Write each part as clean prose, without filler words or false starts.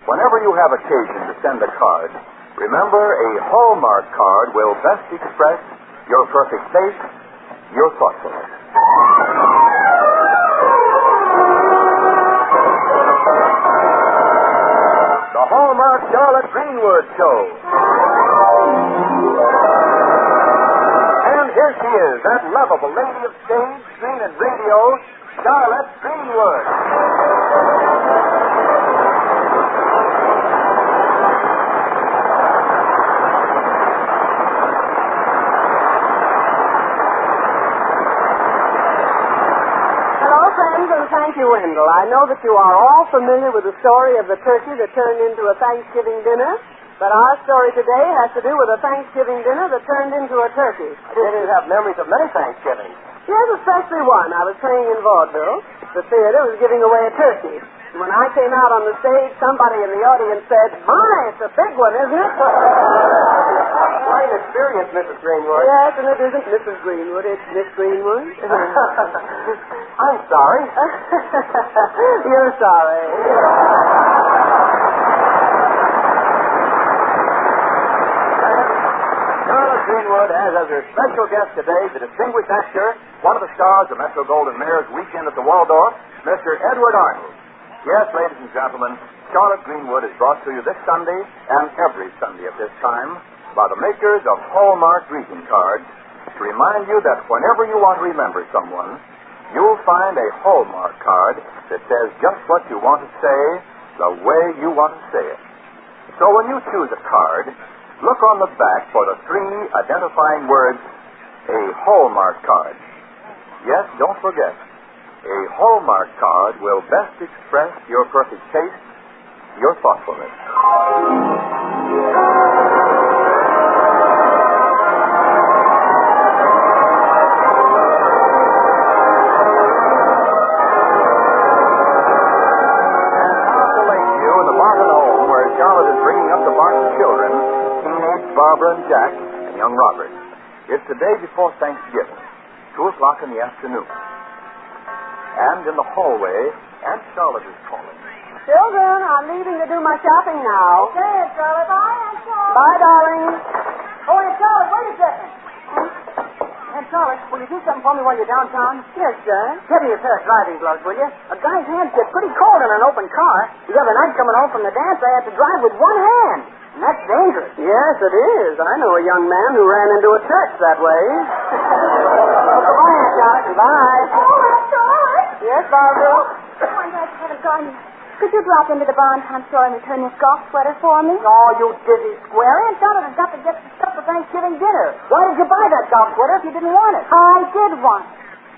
Whenever you have occasion to send a card, remember a Hallmark card will best express your perfect taste, your thoughtfulness. The Hallmark Charlotte Greenwood Show. And here she is, that lovable lady of stage, screen, and radio, Charlotte Greenwood. Thank you, Wendell. I know that you are all familiar with the story of the turkey that turned into a Thanksgiving dinner, but our story today has to do with a Thanksgiving dinner that turned into a turkey. I didn't have memories of many Thanksgivings. Yes, especially one. I was playing in vaudeville. The theater was giving away a turkey. When I came out on the stage, somebody in the audience said, "My, it's a big one, isn't it?" Quite an experience, Mrs. Greenwood. Yes, and it isn't Mrs. Greenwood, it's Miss Greenwood. I'm sorry. You're sorry. Charlotte Greenwood has as her special guest today the distinguished actor, one of the stars of Metro-Goldwyn-Mayer's Weekend at the Waldorf, Mr. Edward Arnold. Yes, ladies and gentlemen, Charlotte Greenwood is brought to you this Sunday and every Sunday at this time by the makers of Hallmark greeting cards to remind you that whenever you want to remember someone, you'll find a Hallmark card that says just what you want to say the way you want to say it. So when you choose a card, look on the back for the 3 identifying words, a Hallmark card. Yes, don't forget, a Hallmark card will best express your perfect taste, your thoughtfulness. Barbara and Jack and young Robert. It's the day before Thanksgiving, 2 o'clock in the afternoon. And in the hallway, Aunt Charlotte is calling. Children, I'm leaving to do my shopping now. Okay, Charlotte. Bye, Aunt Charlotte. Bye, darling. Oh, Aunt Charlotte, wait a second. Aunt Charlotte, will you do something for me while you're downtown? Yes, sir. Get me a pair of driving gloves, will you? A guy's hands get pretty cold in an open car. The other night, coming home from the dance, I had to drive with one hand. And that's dangerous. Yes, it is. I know a young man who ran into a church that way. Goodbye, Aunt Charlotte. Bye. Oh, Aunt Charlotte. Yes, Barbara? I'm glad you haven't gone yet. Could you drop into the Bonton store and return this golf sweater for me? Oh, you dizzy square. Aunt Charlotte has got to get some stuff for Thanksgiving dinner. Why did you buy that golf sweater if you didn't want it? I did want it.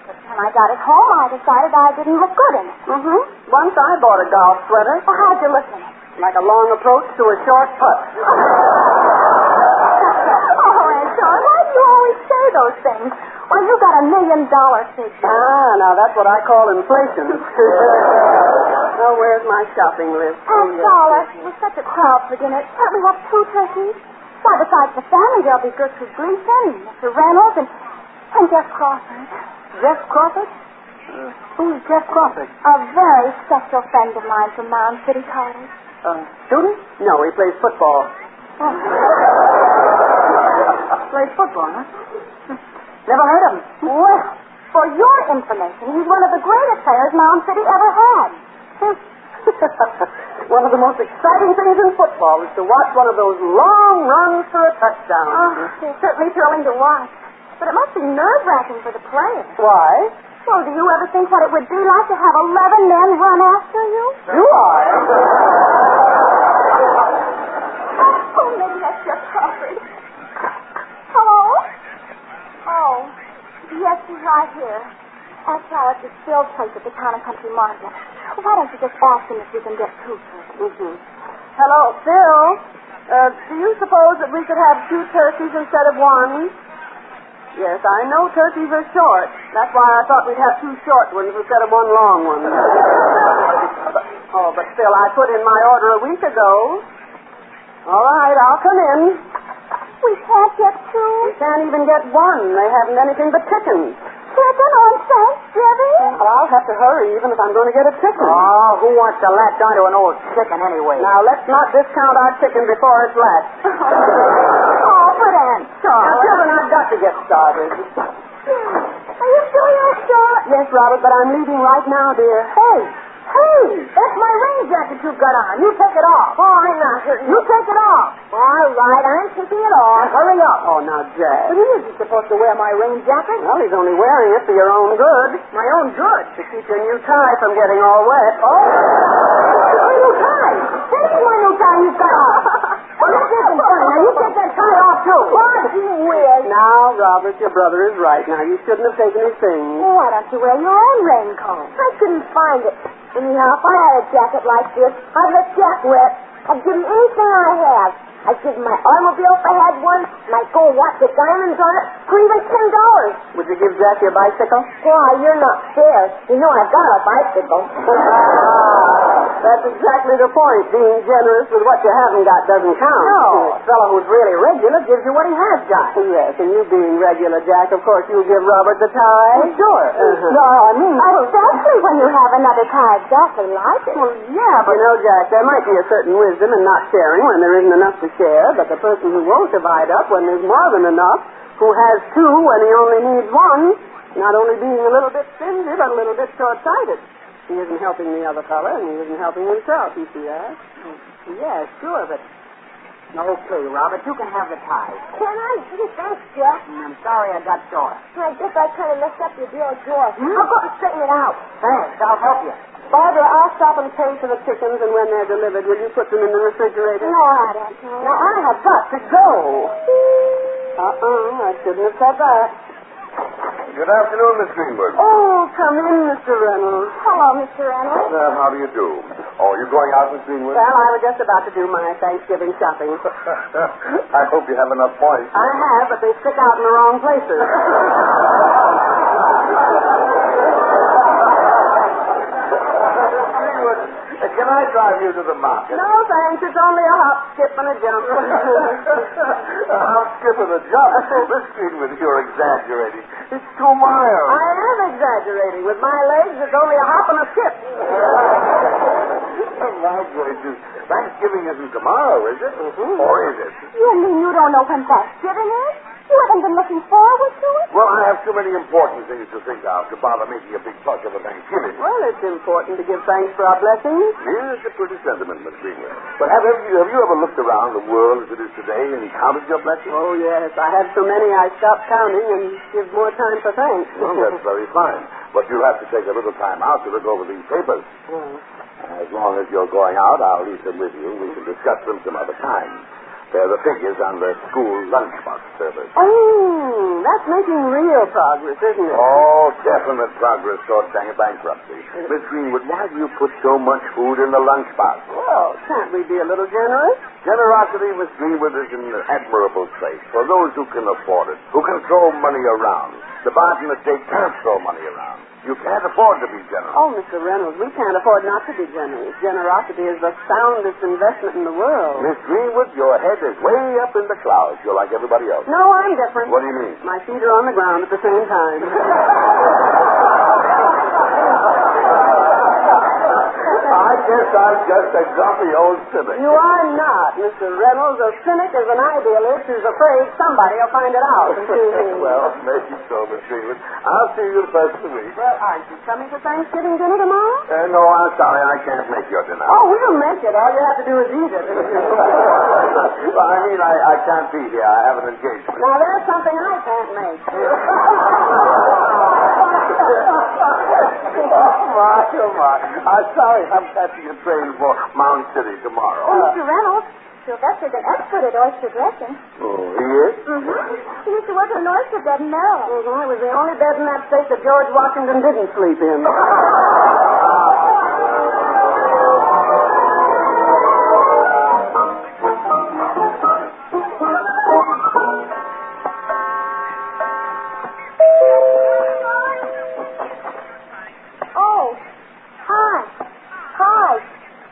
But when I got it home, I decided I didn't look good in it. Mm-hmm. Once I bought a golf sweater. Well, how'd you look in it? Like a long approach to a short putt. Oh, Aunt Charlotte, why do you always say those things? Well, you got $1 million figure. Ah, now that's what I call inflation. Now, where's my shopping list? Aunt Charlotte, with such a crowd for dinner, can't we have 2 turkeys? Why, besides the family, there'll be Gertrude Gleason, Mr. Reynolds, and Jeff Crawford. Jeff Crawford? Who's Jeff Crawford? A very special friend of mine from Mound City College. Student? No, he plays football. Oh. Plays football, huh? Never heard of him. Well, for your information, he's one of the greatest players Mound City ever had. One of the most exciting things in football is to watch one of those long runs for a touchdown. Oh, it's certainly thrilling to watch. But it must be nerve-wracking for the players. Why? Well, do you ever think what it would be like to have 11 men run after you? Do I? Oh, maybe that's Jeff Crawford. Hello? Oh, yes, he's right here. Aunt Charlotte is Phil's place at the Town and Country Market. Why don't you just ask him if we can get 2 turkeys? Mm-hmm. Hello, Phil. Do you suppose that we could have 2 turkeys instead of 1? Yes, I know turkeys are short. That's why I thought we'd have 2 short ones instead of 1 long one. But Phil, I put in my order a week ago. All right, I'll come in. We can't get 2. We can't even get 1. They haven't anything but chickens. chicken on Thanksgiving? Well, I'll have to hurry even if I'm going to get a chicken. Oh, who wants to latch onto an old chicken anyway? Now, let's not discount our chicken before it's latched. Oh, but Aunt Now, Charlotte. children, I've got to get started. Are you sure, Aunt Charlotte? Yes, Robert, but I'm leaving right now, dear. Hey, that's my rain jacket you've got on. You take it off. Oh, I'm not hurting You take it off. All right, I'm taking it off. Hurry up. Oh, now, Jack. But he isn't supposed to wear my rain jacket. Well, he's only wearing it for your own good. My own good. To keep your new tie from getting all wet. Oh, my new tie. This is my new tie you've got on. Well, this isn't funny. Now, you take that tie off, too. What? You will. Now, Robert, your brother is right. Now, you shouldn't have taken his things. Why don't you wear your own raincoat? I couldn't find it. Anyhow, if I had a jacket like this, I'd let Jack wear it. I'd give him anything I have. I'd give him my automobile if I had one, my gold watch with diamonds on it, or even $10. Would you give Jack your bicycle? Why, you're not fair. You know I've got a bicycle. That's exactly the point. Being generous with what you haven't got doesn't count. No, a fellow who's really regular gives you what he has got. Yes, and you being regular, Jack, of course you'll give Robert the tie. Sure. No, I mean... Especially when you have another tie exactly like it. Well, yeah, but... You know, Jack, there might be a certain wisdom in not sharing when there isn't enough to share, but the person who won't divide up when there's more than enough, who has two when he only needs one, not only being a little bit stingy, but a little bit short-sighted. He isn't helping the other fella, and he isn't helping himself, you see that? Yeah, sure, but... Okay, Robert, you can have the tie. Can I? Gee, thanks, Jack. I'm sorry I got short. I guess I kind of messed up your deal drawer. I'll go and straighten it out. Thanks, I'll help you. Barbara, I'll stop and pay for the chickens, and when they're delivered, will you put them in the refrigerator? No, I don't know. Now, I have got to go. I shouldn't have said that. Good afternoon, Miss Greenwood. Oh, come in, Mr. Reynolds. Hello, Mr. Reynolds. How do you do? Oh, you going out, Miss Greenwood? Well, I was just about to do my Thanksgiving shopping. I hope you have enough points. I have, but they stick out in the wrong places. Can I drive you to the market? No, thanks. It's only a hop, skip, and a jump. A hop, skip, and a jump. Miss Greenwood, you're exaggerating. It's 2 miles. I am exaggerating. With my legs, it's only a hop and a skip. My gracious. Thanksgiving isn't tomorrow, is it? Or is it? You mean you don't know when Thanksgiving is? You haven't been looking forward to it? Well, I have too many important things to think of to bother making a big fuss of a Thanksgiving. Well, it's important to give thanks for our blessings. Here's a pretty sentiment, Miss Greenwood. But have you ever looked around the world as it is today and counted your blessings? Oh, yes. I have so many I stopped counting and give more time for thanks. Well, that's very fine. But you'll have to take a little time out to look over these papers. As long as you're going out, I'll leave them with you. We can discuss them some other time. They're the figures on the school lunchbox service. Oh, that's making real progress, isn't it? Oh, definite progress toward bankruptcy. Miss Greenwood, why do you put so much food in the lunchbox? Well, can't we be a little generous? Generosity, Miss Greenwood, is an admirable trait for those who can afford it, who can throw money around. The Barton estate can't throw money around. You can't afford to be generous. Oh, Mr. Reynolds, we can't afford not to be generous. Generosity is the soundest investment in the world. Miss Greenwood, your head is way up in the clouds. You're like everybody else. No, I'm different. What do you mean? My feet are on the ground at the same time. I guess I'm just a grumpy old cynic. You are not, Mr. Reynolds. A cynic is an idealist who's afraid somebody will find it out. Well, maybe so, Miss Greenwood. I'll see you the first of the week. Well, aren't you coming to Thanksgiving dinner tomorrow? No, I'm sorry. I can't make your dinner. Oh, we'll make it. All you have to do is eat it. Well, I mean, I can't be here. I have an engagement. Now, there's something I can't make. Oh, my. I'm sorry. I'm catching a train for Mound City tomorrow. Oh, Mr. Reynolds, Sylvester's an expert at oyster dressing. Oh, he is? He used to work in an oyster bed in Maryland. It was the only bed in that state that George Washington didn't sleep in.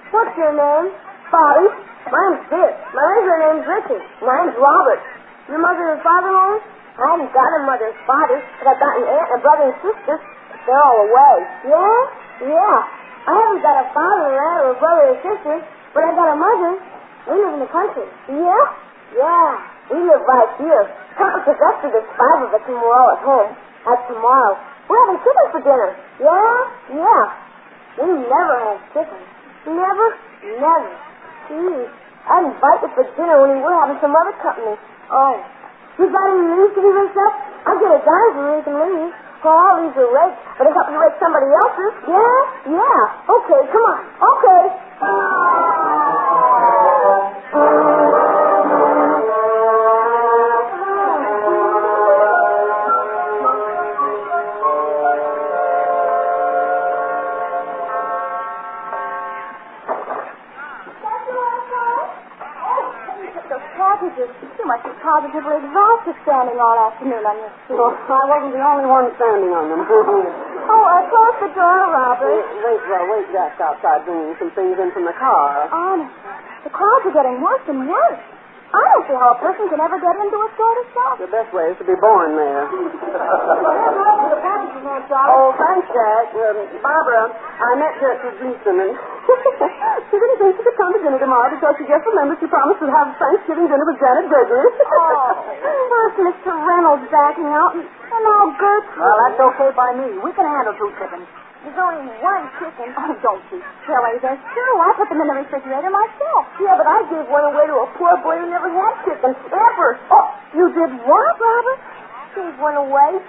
What's your name? Bobby. Mine's Dick. My regular name's Ricky. Mine's Robert. Your mother and father home? I haven't got a mother and father, but I've got an aunt and a brother and sister. They're all away. Yeah? Yeah. I haven't got a father or aunt or a brother or sister, but I've got a mother. We live in the country. Yeah? Yeah. We live right here. Papa took us to this 5 of us and we're all at home. That's tomorrow. We're having chicken for dinner. Yeah? Yeah. We never have chicken. Never? Never. Gee, I'd invite you for dinner when we were having some other company. Oh. You got any leaves to be raked up? I'll get a dime for raking leaves. Well, all leaves are raked, but it helps you rake somebody else's. Yeah? Yeah. Okay, come on. Okay. You must be positively exhausted standing all afternoon on your feet. Oh, I wasn't the only one standing on them. Close the door, Robert. Wait, Jack's outside bringing some things in from the car. Honestly, the crowds are getting worse and worse. I don't see how a person can ever get into a store to shop. The best way is to be born there. Oh, thanks, Jack. Barbara, I met Gertrude Gleason, and she didn't think she could come to dinner tomorrow because she just remembered she promised to have Thanksgiving dinner with Janet Gregory. First Mr. Reynolds backing out, and now Gertrude. Well, that's okay by me. We can handle 2 chickens. There's only one chicken. Oh, don't be silly. There's 2. I put them in the refrigerator myself. Yeah, but I gave one away to a poor boy who never had chicken, ever. Oh, you did what, Robert? Gave one away.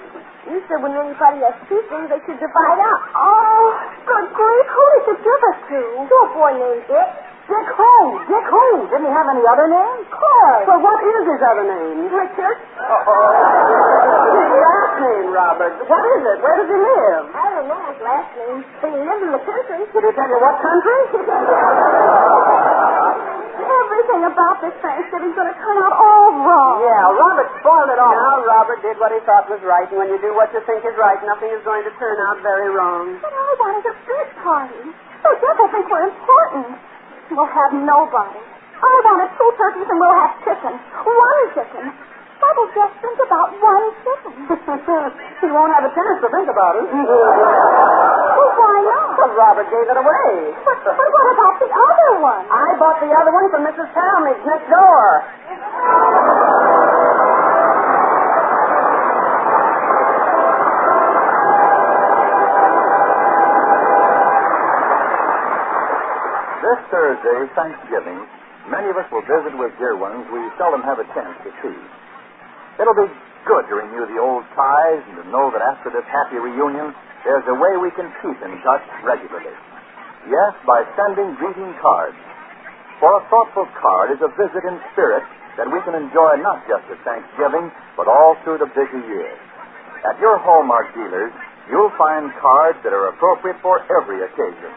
You said when anybody has chickens, they should divide up. Oh, good grief. Who did you give it to? To a boy named Dick. Dick who? Dick who? Didn't he have any other name? Course. Well, what is his other name? Richard. His last name, Robert. What is it? Where does he live? I don't know his last name, but he lives in the country. Did he tell you what country? Everything about this Thanksgiving's going to turn out all wrong. Yeah, Robert spoiled it all. Now, Robert did what he thought was right, and when you do what you think is right, nothing is going to turn out very wrong. But I wanted a big party. So Jeff will think we're important. We'll have nobody. I wanted 2 turkeys and we'll have chicken. 1 chicken. Why will Jeff think about 1 chicken? He won't have a chance to think about it. Well, why not? Because Robert gave it away. But what about the other one? I bought the other one from Mrs. Talmadge next door. This Thursday, Thanksgiving, many of us will visit with dear ones we seldom have a chance to see. It'll be good to renew the old ties and to know that after this happy reunion, there's a way we can keep in touch regularly. Yes, by sending greeting cards. For a thoughtful card is a visit in spirit that we can enjoy not just at Thanksgiving, but all through the busy year. At your Hallmark dealers, you'll find cards that are appropriate for every occasion.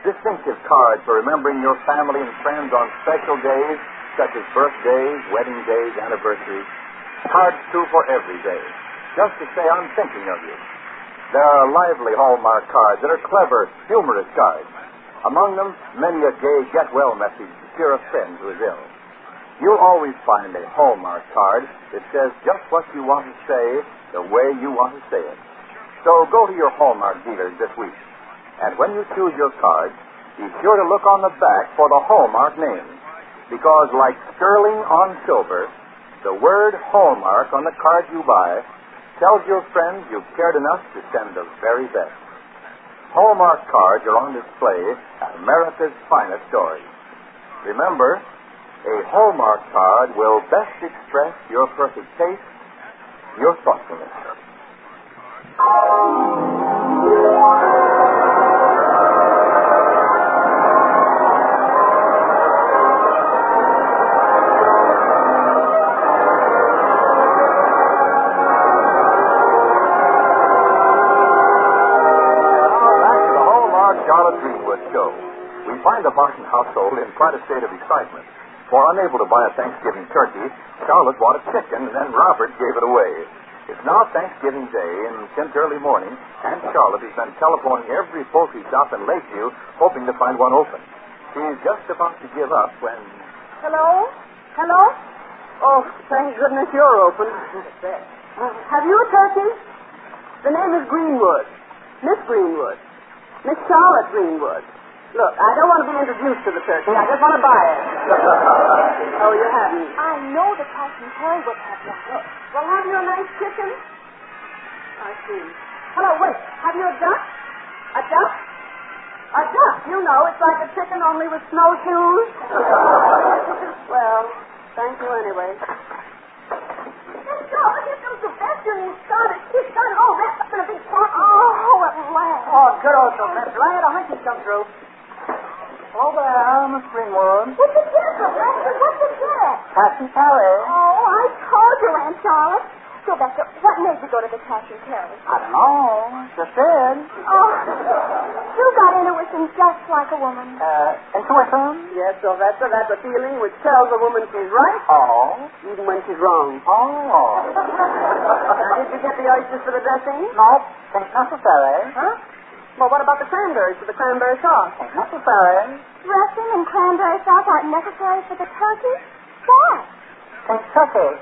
Distinctive cards for remembering your family and friends on special days, such as birthdays, wedding days, anniversaries. Cards, too, for every day, just to say I'm thinking of you. There are lively Hallmark cards that are clever, humorous cards. Among them, many a gay get-well message to cheer a friend who is ill. You'll always find a Hallmark card that says just what you want to say, the way you want to say it. So go to your Hallmark dealers this week. And when you choose your cards, be sure to look on the back for the Hallmark name. Because like sterling on silver, the word Hallmark on the card you buy tells your friends you've cared enough to send the very best. Hallmark cards are on display at America's finest stores. Remember, a Hallmark card will best express your perfect taste, your thoughtfulness. Greenwood show. We find the Barton household in quite a state of excitement. For unable to buy a Thanksgiving turkey, Charlotte wanted chicken, and then Robert gave it away. It's now Thanksgiving Day, and since early morning, Aunt Charlotte has been telephoning every poultry shop in Lakeview, hoping to find one open. She's just about to give up when... Hello? Hello? Oh, thank goodness you're open. Have you a turkey? The name is Greenwood. Miss Greenwood. Miss Charlotte Greenwood. Look, I don't want to be introduced to the turkey. I just want to buy it. Oh, you haven't? I know the cash and carry would have that. Well, have you a nice chicken? I see. Hello, wait. Have you a duck? A duck? A duck. You know, it's like a chicken only with snowshoes. Well, thank you anyway. Let's go. Here comes Sylvester and he's got it. He's got it all wrapped up in a big package. Oh, at last. Oh, good old Sylvester. I had a hunch he'd come through. Hello there, Miss Greenwood. What's it get, Sylvester? What's it get? Cash and carry. Oh, I told you, Aunt Charlotte. Sylvester, what made you go to the cash and carry? I don't know. Just did. Oh, you got intuition just like a woman. Intuition? Yes, Sylvester, that's a feeling which tells a woman she's right, Oh. even when she's wrong. Oh. Now, did you get the oysters for the dressing? No, ain't necessary. Huh? Well, what about the cranberries for the cranberry sauce? Ain't necessary. Dressing and cranberry sauce aren't necessary for the turkey? Why? Ain't turkey.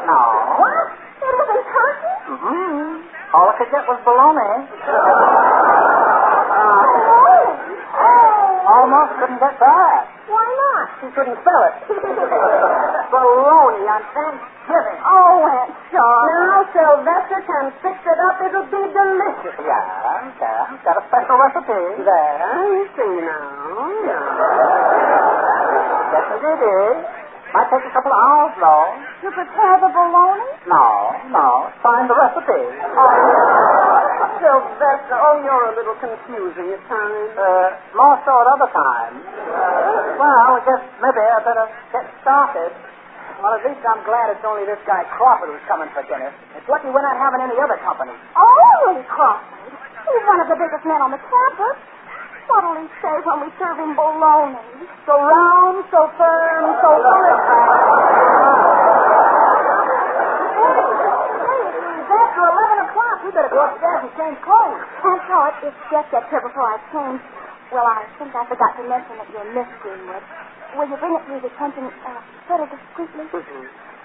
No. What? It isn't turkey? Mm-hmm. All I could get was bologna. Almost couldn't get that. Why not? She couldn't spell it. Bologna on Thanksgiving. Oh, Aunt Charlotte. Now, Sylvester can fix it up. It'll be delicious. Yeah. Got a special recipe. There, you see now. Yes, it is. Might take a couple of hours, though. To prepare the bologna? No. Find the recipe. Sylvester, you're a little confusing at times. More so at other times. Well, I guess maybe I better get started. Well, at least I'm glad it's only this guy Crawford who's coming for dinner. It's lucky we're not having any other company. Oh, Crawford. He's one of the biggest men on the campus. What'll he say when we serve him bologna? So round, so firm, so full of It's after 11 o'clock. We better go upstairs and change clothes. Aunt Charlotte, it's just that here before I change. Well, I think I forgot to mention that you're Miss Greenwood. Will you bring it to his attention very discreetly?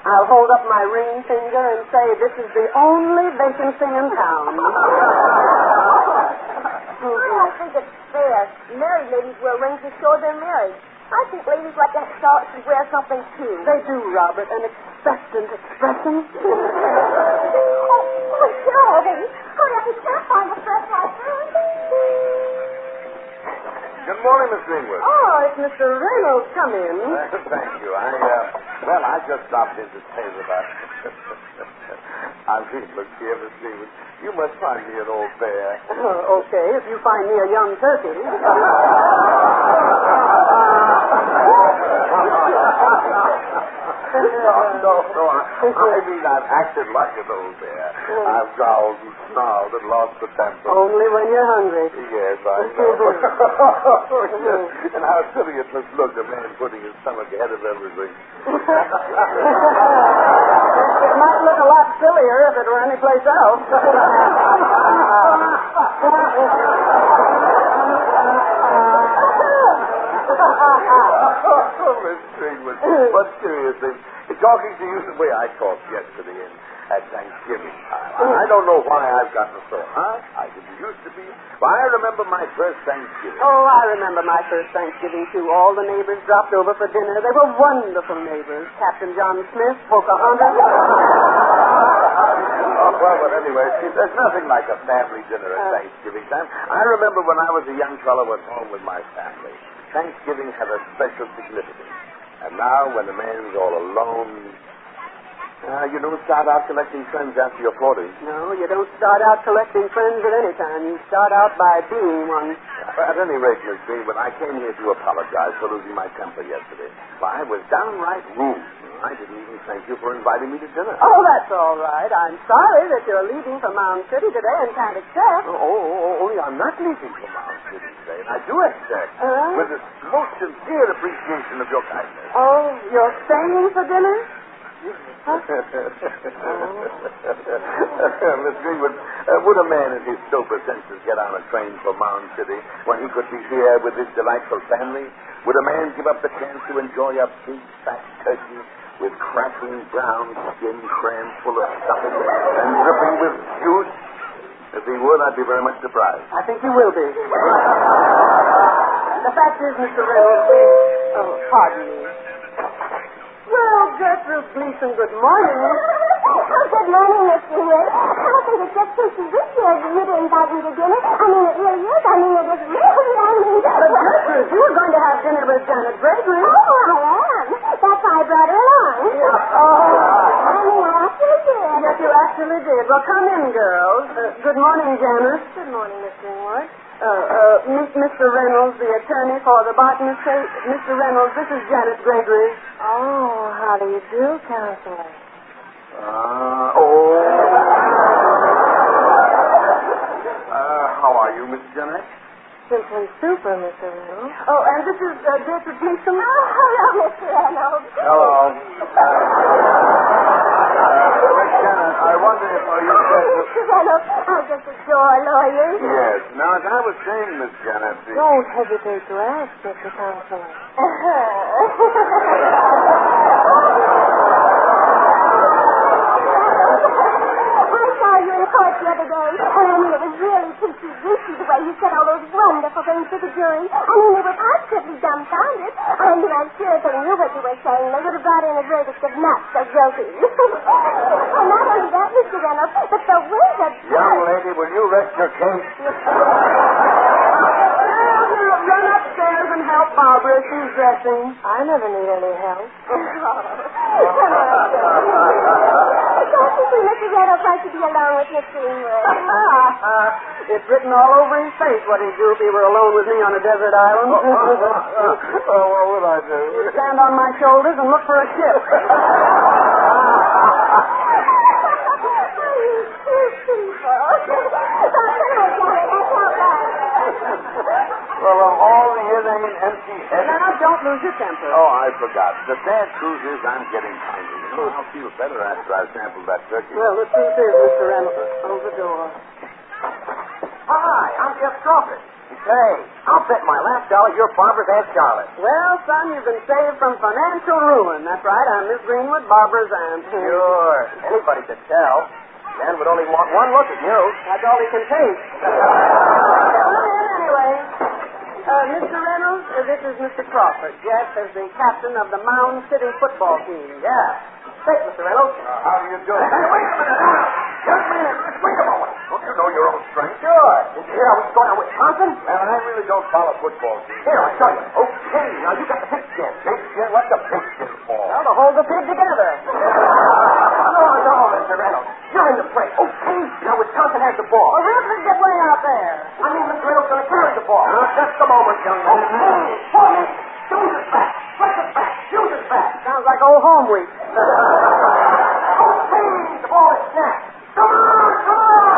I'll hold up my ring finger and say this is the only vacancy in town. I don't think it's fair. Married ladies wear rings to show they're married. I think ladies like Aunt Charlotte should wear something, too. They do, Robert, an expectant expression. Oh, Charlotte, hurry up. We can't find the fresh house. Good morning, Miss Greenwood. Oh, it's Mr. Reynolds. Come in. Thank you. I just stopped in to say that I really look here, Miss Greenwood. You must find me an old bear. Okay, if you find me a young turkey. No. I mean, I've acted like an old bear. I've growled and snarled and lost the temper. Only when you're hungry. Yes, I know. And how silly it must look, a man putting his stomach ahead of everything. It might look a lot sillier if it were anyplace else. Miss Greenwood, but seriously, talking to you the way I talked yesterday at Thanksgiving time, I don't know why I've gotten so hot. I didn't used to be. But I remember my first Thanksgiving. Oh, I remember my first Thanksgiving, too. All the neighbors dropped over for dinner. They were wonderful neighbors. Captain John Smith, Pocahontas. But anyway, see, there's nothing like a family dinner at Thanksgiving time. I remember when I was a young fellow at home with my family. Thanksgiving had a special significance. And now, when a man's all alone, you don't start out collecting friends after you're 40. No, you don't start out collecting friends at any time. You start out by being one. At any rate, Miss Greenwood, I came here to apologize for losing my temper yesterday. I was downright rude. I didn't even thank you for inviting me to dinner. Oh, that's all right. I'm sorry that you're leaving for Mound City today and can't accept. Only I'm not leaving for Mound City today, and I do accept with the most sincere appreciation of your kindness. Oh, you're staying for dinner? Miss Greenwood, would a man in his sober senses get on a train for Mound City when he could be here with his delightful family? Would a man give up the chance to enjoy a big fat turkey with crackling brown skin crammed full of stuffing and dripping with juice? If he would, I'd be very much surprised. I think you will be. The fact is, Mr. Reynolds, pardon me. Well, Gertrude Gleason, good morning. Oh, good morning, Miss Greenwood. I think it's just too sweet you to invite me to dinner. I mean, it really is. I mean, it is really. But Gertrude, you were going to have dinner with Janet Gregory. Oh, I am. That's why I brought her along. I mean, I actually did. Yes, you actually did. Well, come in, girls. Good morning, Janet. Good morning, Miss Greenwood. Meet Mr. Reynolds, the attorney for the Barton estate. Mr. Reynolds, this is Janet Gregory. Oh, how do you do, Counselor? How are you, Miss Janet? Simply super, Mr. Reynolds. Oh, and this is Gertrude Gleason. Oh, hello, Mr. Reynolds. Hello. Miss Janet, I wonder if you said... Mr. Reynolds, I just adore lawyers. Yes. Now, as I was saying, Miss Janet... Don't hesitate to ask, Mr. Counselor. I saw you in court the other day, and I mean, it was really peachy-weechy the way you said all those wonderful things to the jury. I mean, they were positively dumbfounded. I mean, I'm sure if they knew what you were saying, they would have brought in a verdict of not so guilty. And not only that, Mr. Reynolds, but the way that... Young lady, will you rest your case? Run upstairs and help Barbara. She's dressing. I never need any help. Come on, don't you see Mr. Reynolds like to be alone with Miss Greenwood? It's written all over his face what he'd do if he were alone with me on a desert island. What will I do? He'd stand on my shoulders and look for a ship. Well, of all the inane, empty-headed... Now, don't lose your temper. Oh, I forgot. The sad truth is I'm getting hungry. You know, I'll feel better after I've sampled that turkey. Well, the truth is, Mr. Reynolds, hold the door. Hi, I'm Jeff Crawford. Say, I'll bet my last dollar your Barbara's Aunt Charlotte. Well, son, you've been saved from financial ruin. That's right. I'm Miss Greenwood, Barbara's aunt. Sure. Anybody could tell. Man would only want one look at you. That's all he can take. Come in, anyway. Mr. Reynolds, this is Mr. Crawford. Jeff is the captain of the Mound City football team. Yeah. Thanks, Mr. Reynolds. How do you do? Hey, wait a minute. Young man, just wait a moment. Don't you know your own strength? Sure. Did you hear how we scored on Wisconsin? Man, I really don't follow football teams. Here, I'll show you. Okay, now you got the pigskin. Pigskin? What's a pigskin for? Well, to hold the pig together. No, Mr. Reynolds. You're in the play. Okay, now Wisconsin has the ball. Well, who's the play out there? I mean, Mr. Reynolds going to carry the ball. Now, just a moment, young man. Okay, 4 minutes. Shoot it back. Press it back. Shoot it back. Sounds like old home week. Okay, the ball is snapped. Come on!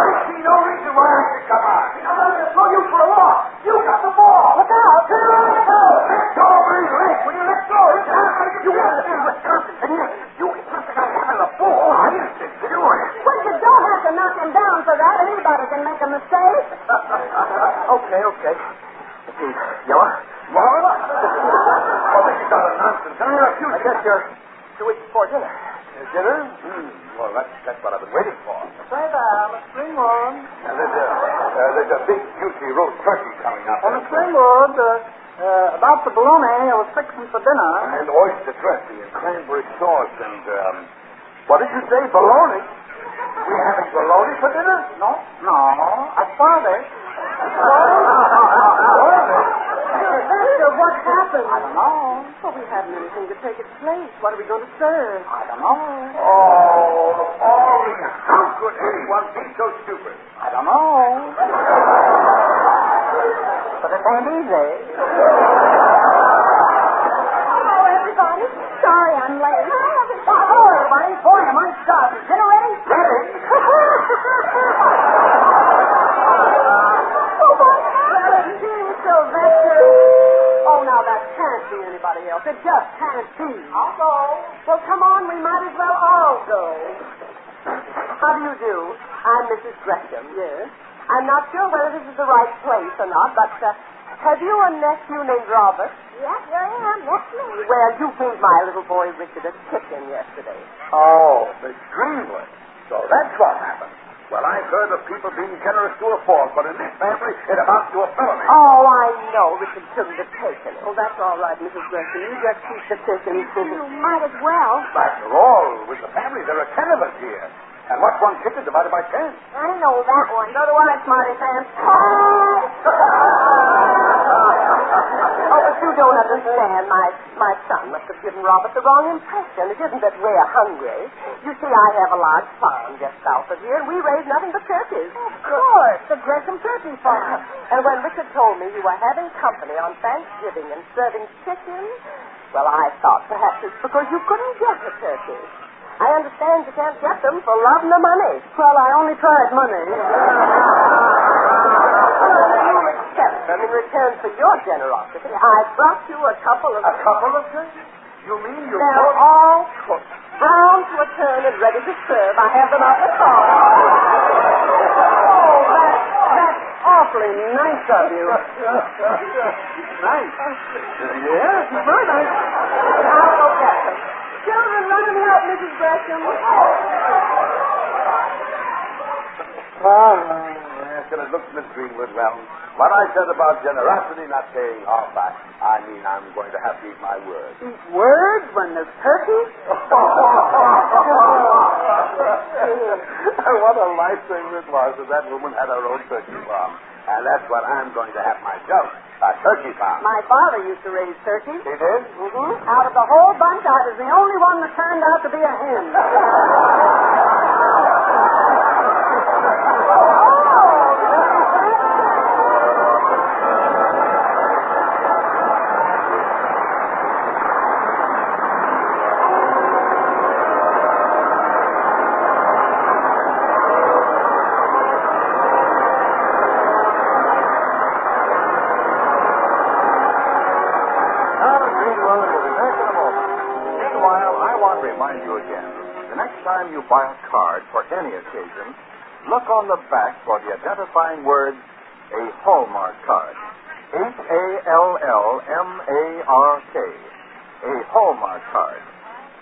I see no reason why I should come on. I'm going to throw you for a loss. You got the ball. Look out. Here I go! Let go of my leg. Will you let go? You want to see Wisconsin, didn't you? You got the guy having the ball. I didn't think you were. Well, you don't have to knock him down for that. Anybody can make a mistake. Okay. Let's see. Yellow? What? Oh, this is not a nonsense. I refuse. I guess you're 2 weeks before dinner. Dinner? Well, that's what I've been waiting for. Say that, Miss Greenwood. Now, there's a big, juicy roast turkey coming up. Miss Greenwood, about the bologna I was fixing for dinner. And oyster dressing and cranberry sauce and, what did you say, bologna? We're having bologna for dinner? No, I saw it. What happened? I don't know. Well, we haven't anything to take its place. What are we going to serve? I don't know. How could anyone be so stupid? I don't know. But it ain't easy. Hello, everybody. Sorry I'm late. Hi, everybody. Hello, everybody. Boy, am I starved. Is dinner ready? Ready? Sylvester. Oh, now that can't be anybody else. It just can't be. I'll go. Well, come on. We might as well all go. How do you do? I'm Mrs. Gresham. Yes. I'm not sure whether this is the right place or not, but have you a nephew named Robert? Yeah, here I am. Well, you gave my little boy Richard a chicken yesterday. Oh, Miss Greenwood. So that's what happened. Well, I've heard of people being generous to a fault, but in this family, it amounts to a felony. Oh, I know Richard shouldn't have taken it. Oh, that's all right, Mrs. Gresham. You just keep the chicken. You might as well. After all, with the family, there are 10 of us here. And what's one chicken divided by 10? I know that one. So do I, Smarty Pants. Oh, but you don't understand. My son must have given Robert the wrong impression. It isn't that we're hungry. You see, I have a large farm just south of here, and we raise nothing but turkeys. Of course, the Gresham Turkey Farm. And when Richard told me you were having company on Thanksgiving and serving chicken, well, I thought perhaps it's because you couldn't get a turkey. I understand you can't get them for love nor money. Well, I only tried money. You'll accept them in return for your generosity. I brought you a couple of... A couple of turkeys? You mean you... They're all cooked, brown to a turn and ready to serve. I have them out in the car. Oh, that's awfully nice of you. Nice. Yes, very nice. I'll go get them. Children, run me out, Mrs. Gresham. Yes, and it looks, Miss Greenwood, well, what I said about generosity not paying off, I mean I'm going to have to eat my words. Eat words when there's turkey? What a life thing it was that that woman had her own turkey farm. And that's what I'm going to have myself, a turkey farm. My father used to raise turkeys. He did? Mm-hmm. Out of the whole bunch, I was the only one that turned out to be a hen. Remind you again, the next time you buy a card for any occasion, look on the back for the identifying words, a Hallmark card. Hallmark. A Hallmark card.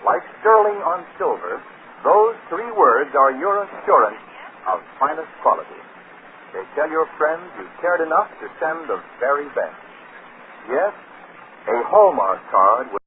Like sterling on silver, those 3 words are your assurance of finest quality. They tell your friends you cared enough to send the very best. Yes, a Hallmark card will